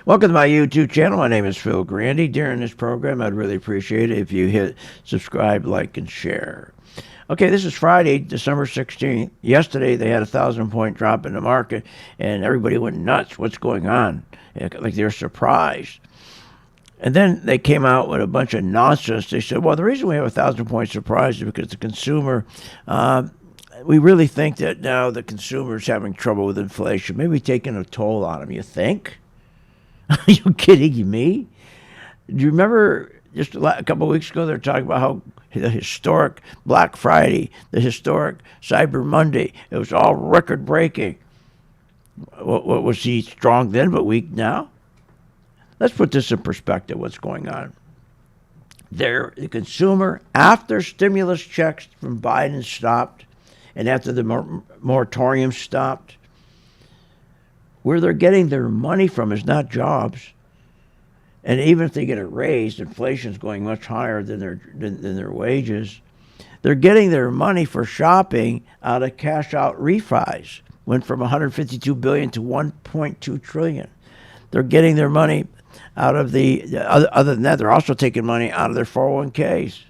Welcome to my YouTube channel. My name is Phil Grandy. During this program, I'd really appreciate it if you hit subscribe, like, and share. Okay, this is Friday, December 16th. Yesterday, they had a 1,000-point drop in the market, and everybody went nuts. What's going on? Like they're surprised. And then they came out with a bunch of nonsense. They said, well, the reason we have a 1,000-point surprise is because the consumer, we really think that now the consumer is having trouble with inflation, maybe taking a toll on them. You think? Are you kidding me? Do you remember just a couple of weeks ago they were talking about how the historic Black Friday, the historic Cyber Monday, it was all record breaking. What was he strong then but weak now? Let's put this in perspective, what's going on. The consumer, after stimulus checks from Biden stopped and after the moratorium stopped, where they're getting their money from is not jobs. And even if they get it raised, inflation's going much higher than their wages. They're getting their money for shopping out of cash out refis. Went from $152 billion to $1.2 trillion. They're getting their money out of other than that, they're also taking money out of their 401ks.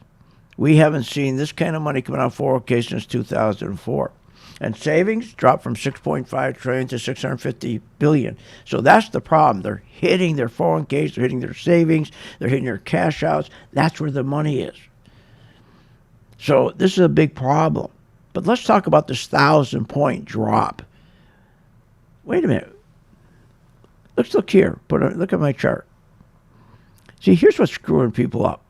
We haven't seen this kind of money coming out of 401ks since 2004. And savings dropped from $6.5 trillion to $650 billion. So that's the problem. They're hitting their 401ks, they're hitting their savings, they're hitting their cash outs. That's where the money is. So this is a big problem. But let's talk about this 1,000-point drop. Wait a minute. Let's look here. Look at my chart. See, here's what's screwing people up.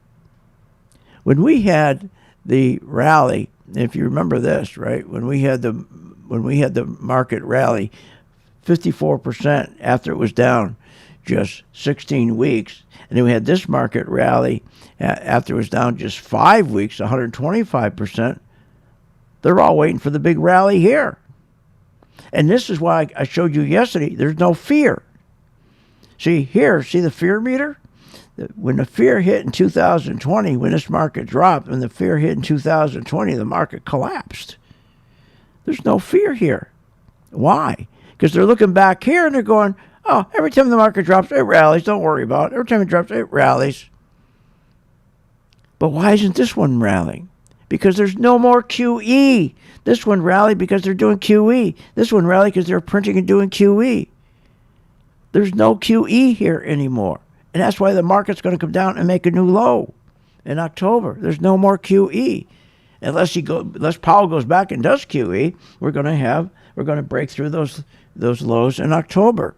When we had the rally, if you remember this, right? When we had the market rally, 54% after it was down just 16 weeks, and then we had this market rally after it was down just 5 weeks, 125%. They're all waiting for the big rally here, and this is why I showed you yesterday. There's no fear. See here, see the fear meter? When the fear hit in 2020, when this market dropped, when the fear hit in 2020, the market collapsed. There's no fear here. Why? Because they're looking back here and they're going, oh, every time the market drops, it rallies. Don't worry about it. Every time it drops, it rallies. But why isn't this one rallying? Because there's no more QE. This one rallied because they're doing QE. This one rallied because they're printing and doing QE. There's no QE here anymore. And that's why the market's going to come down and make a new low in October. There's no more QE. Unless Powell goes back and does QE, we're going to break through those lows in October.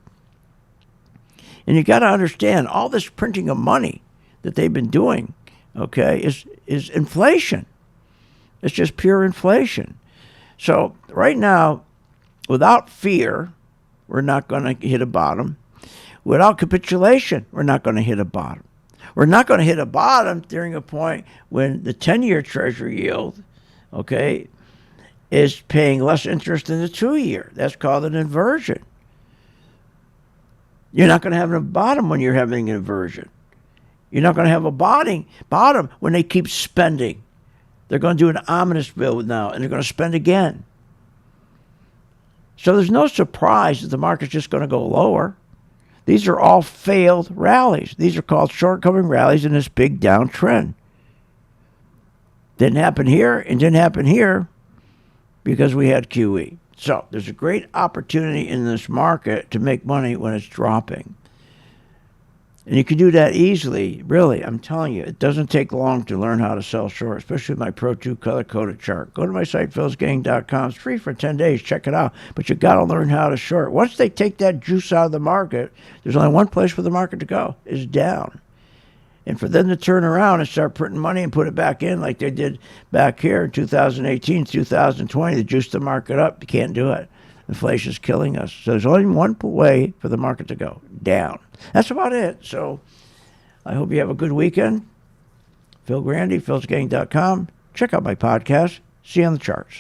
And you got to understand, all this printing of money that they've been doing, okay, is inflation. It's just pure inflation. So right now, without fear, we're not going to hit a bottom. Without capitulation, we're not going to hit a bottom. We're not going to hit a bottom during a point when the 10-year Treasury yield, okay, is paying less interest than the 2-year. That's called an inversion. You're not going to have a bottom when you're having an inversion. You're not going to have a bottom when they keep spending. They're going to do an omnibus bill now, and they're going to spend again. So there's no surprise that the market's just going to go lower. These are all failed rallies. These are called short-covering rallies in this big downtrend. Didn't happen here and didn't happen here because we had QE. So there's a great opportunity in this market to make money when it's dropping. And you can do that easily, really. I'm telling you, it doesn't take long to learn how to sell short, especially with my Pro 2 color-coded chart. Go to my site, philsgang.com. It's free for 10 days. Check it out. But you got to learn how to short. Once they take that juice out of the market, there's only one place for the market to go, is down. And for them to turn around and start printing money and put it back in like they did back here in 2018, 2020, to juice the market up, you can't do it. Inflation's killing us. So there's only one way for the market to go, down. That's about it. So I hope you have a good weekend. Phil Grandy, philsgang.com. Check out my podcast. See you on the charts.